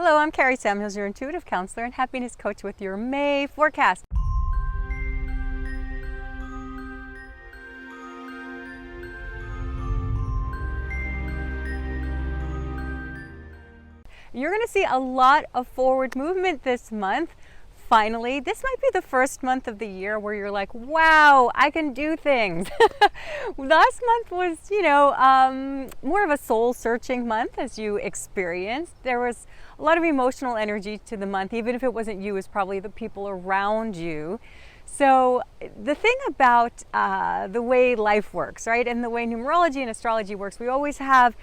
Hello, I'm Kari, your intuitive counselor and happiness coach with your May forecast. You're going to see a lot of forward movement this month. Finally, this might be the first month of the year where you're like, wow, I can do things. Last month was, more of a soul searching month as you experienced. There was a lot of emotional energy to the month, even if it wasn't you, it was probably the people around you. So the thing about the way life works, right, and the way numerology and astrology works, we always have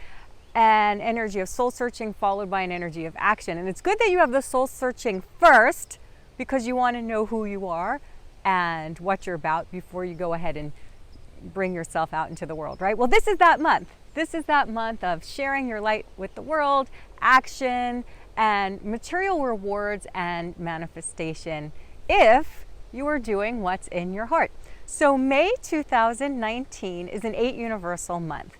an energy of soul searching followed by an energy of action. And it's good that you have the soul searching first, because you want to know who you are and what you're about before you go ahead and bring yourself out into the world, right? Well, this is that month. This is that month of sharing your light with the world, action, and material rewards and manifestation if you are doing what's in your heart. So May 2019 is an 8 universal month.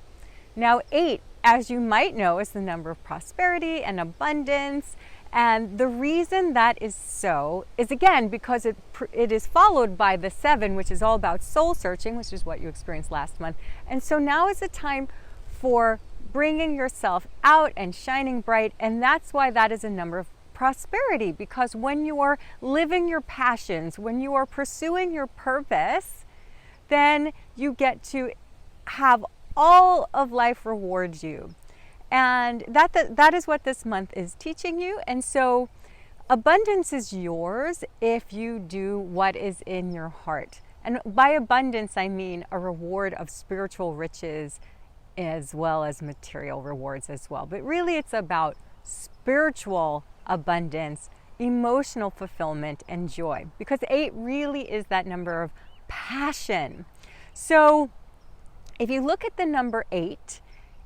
Now 8, as you might know, is the number of prosperity and abundance. And the reason that is so is, again, because it is followed by the 7, which is all about soul searching, which is what you experienced last month. And so now is the time for bringing yourself out and shining bright. And that's why that is a number of prosperity, because when you are living your passions, when you are pursuing your purpose, then you get to have all of life reward you. And that is what this month is teaching you. And so abundance is yours if you do what is in your heart. And by abundance, I mean a reward of spiritual riches as well as material rewards as well. But really it's about spiritual abundance, emotional fulfillment, and joy. Because 8 really is that number of passion. So if you look at the number 8,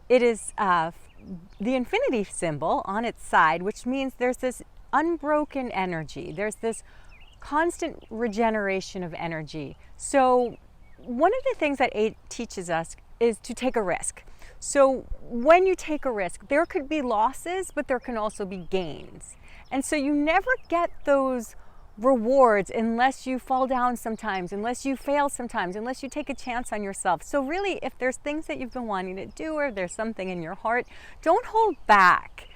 it is the infinity symbol on its side, which means there's this unbroken energy. There's this constant regeneration of energy. So one of the things that 8 teaches us is to take a risk. So when you take a risk, there could be losses, but there can also be gains. And so you never get those rewards unless you fall down sometimes, unless you fail sometimes, unless you take a chance on yourself. So really, if there's things that you've been wanting to do, or there's something in your heart, don't hold back.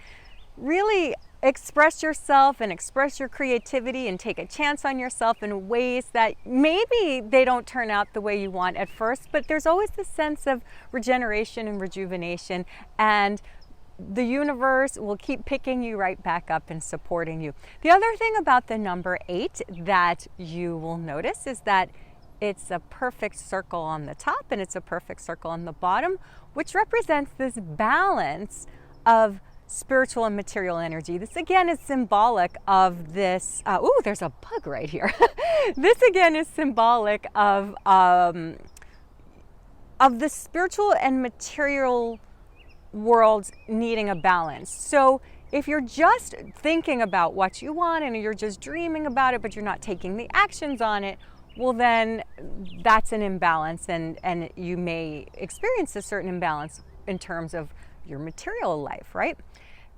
Really express yourself and express your creativity and take a chance on yourself in ways that maybe they don't turn out the way you want at first, but there's always this sense of regeneration and rejuvenation, and the universe will keep picking you right back up and supporting you. The other thing about the number 8 that you will notice is that it's a perfect circle on the top and it's a perfect circle on the bottom, which represents this balance of spiritual and material energy. This again is symbolic of this, there's a bug right here. This again is symbolic of the spiritual and material worlds needing a balance. So if you're just thinking about what you want and you're just dreaming about it, but you're not taking the actions on it, well then that's an imbalance, and you may experience a certain imbalance in terms of your material life, right?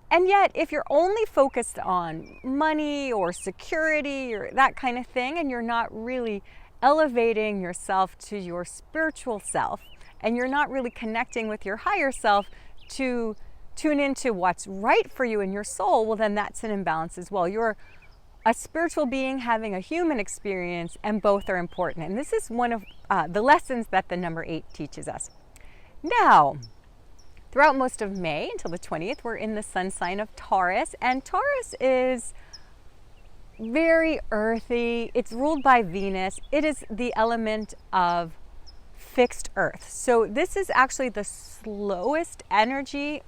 And yet if you're only focused on money or security or that kind of thing, and you're not really elevating yourself to your spiritual self, and you're not really connecting with your higher self to tune into what's right for you in your soul, well then that's an imbalance as well. You're a spiritual being having a human experience, and both are important. And this is one of the lessons that the number 8 teaches us. Now, throughout most of May until the 20th, we're in the sun sign of Taurus, and Taurus is very earthy. It's ruled by Venus. It is the element of fixed earth. So this is actually the slowest energy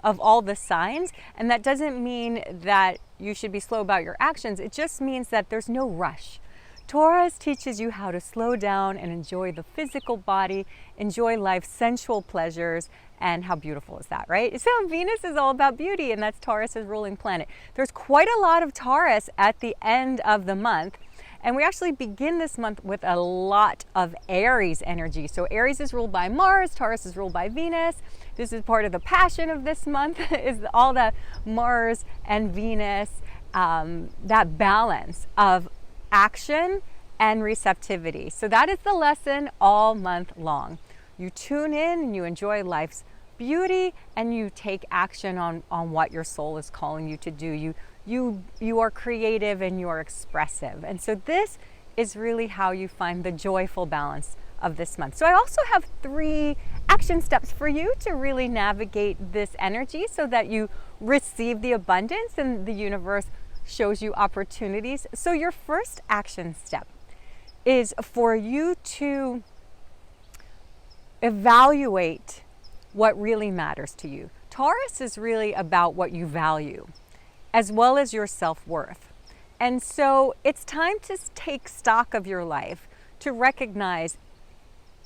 of all the signs, and that doesn't mean that you should be slow about your actions. It just means that there's no rush. Taurus teaches you how to slow down and enjoy the physical body, enjoy life's sensual pleasures, and how beautiful is that, right? So Venus is all about beauty, and that's Taurus's ruling planet. There's quite a lot of Taurus at the end of the month. And we actually begin this month with a lot of Aries energy. So Aries is ruled by Mars, Taurus is ruled by Venus. This is part of the passion of this month is all the Mars and Venus, that balance of action and receptivity. So that is the lesson all month long. You tune in and you enjoy life's beauty, and you take action on what your soul is calling you to do. You are creative and you are expressive. And so this is really how you find the joyful balance of this month. So I also have 3 action steps for you to really navigate this energy so that you receive the abundance and the universe shows you opportunities. So your first action step is for you to evaluate what really matters to you. Taurus is really about what you value, as well as your self-worth. And so it's time to take stock of your life, to recognize,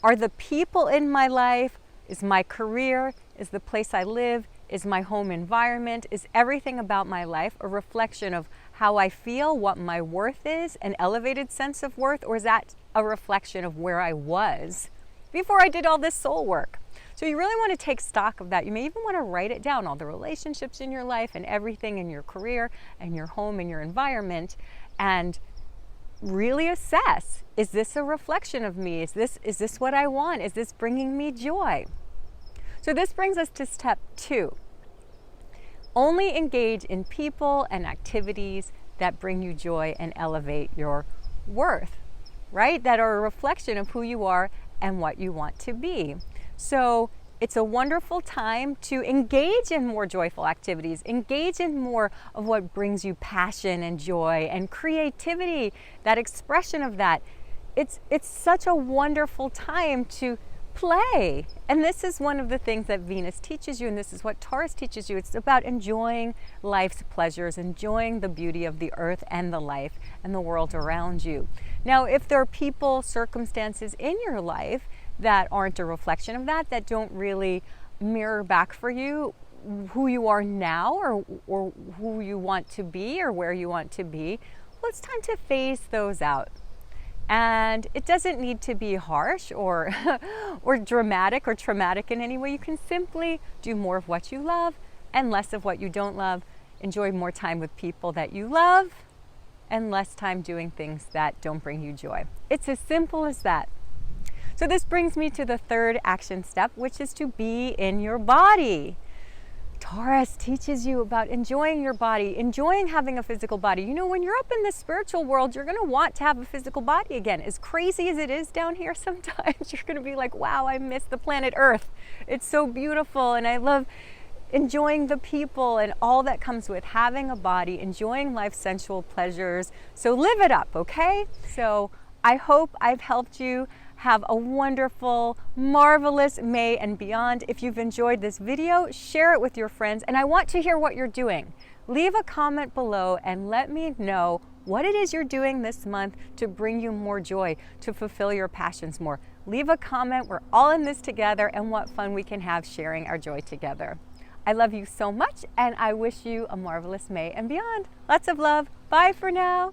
are the people in my life, is my career, is the place I live, is my home environment, is everything about my life a reflection of how I feel, what my worth is, an elevated sense of worth, or is that a reflection of where I was before I did all this soul work? So you really want to take stock of that. You may even want to write it down, all the relationships in your life and everything in your career and your home and your environment, and really assess, is this a reflection of me? Is this what I want? Is this bringing me joy? So this brings us to step 2. Only engage in people and activities that bring you joy and elevate your worth, right? That are a reflection of who you are and what you want to be. So it's a wonderful time to engage in more joyful activities, engage in more of what brings you passion and joy and creativity, that expression of that. It's such a wonderful time to play. And this is one of the things that Venus teaches you, and this is what Taurus teaches you. It's about enjoying life's pleasures, enjoying the beauty of the earth and the life and the world around you. Now, if there are people, circumstances in your life that aren't a reflection of that, that don't really mirror back for you who you are now, or who you want to be, or where you want to be, well, it's time to phase those out. And it doesn't need to be harsh or or dramatic or traumatic in any way. You can simply do more of what you love and less of what you don't love. Enjoy more time with people that you love and less time doing things that don't bring you joy. It's as simple as that. So this brings me to the 3rd action step, which is to be in your body. Taurus teaches you about enjoying your body, enjoying having a physical body. You know, when you're up in the spiritual world, you're going to want to have a physical body again. As crazy as it is down here sometimes, you're going to be like, wow, I miss the planet Earth. It's so beautiful, and I love enjoying the people and all that comes with having a body, enjoying life's sensual pleasures. So live it up, okay? So I hope I've helped you have a wonderful, marvelous May and beyond. If you've enjoyed this video, share it with your friends, and I want to hear what you're doing. Leave a comment below and let me know what it is you're doing this month to bring you more joy, to fulfill your passions more. Leave a comment. We're all in this together, and what fun we can have sharing our joy together. I love you so much, and I wish you a marvelous May and beyond. Lots of love. Bye for now.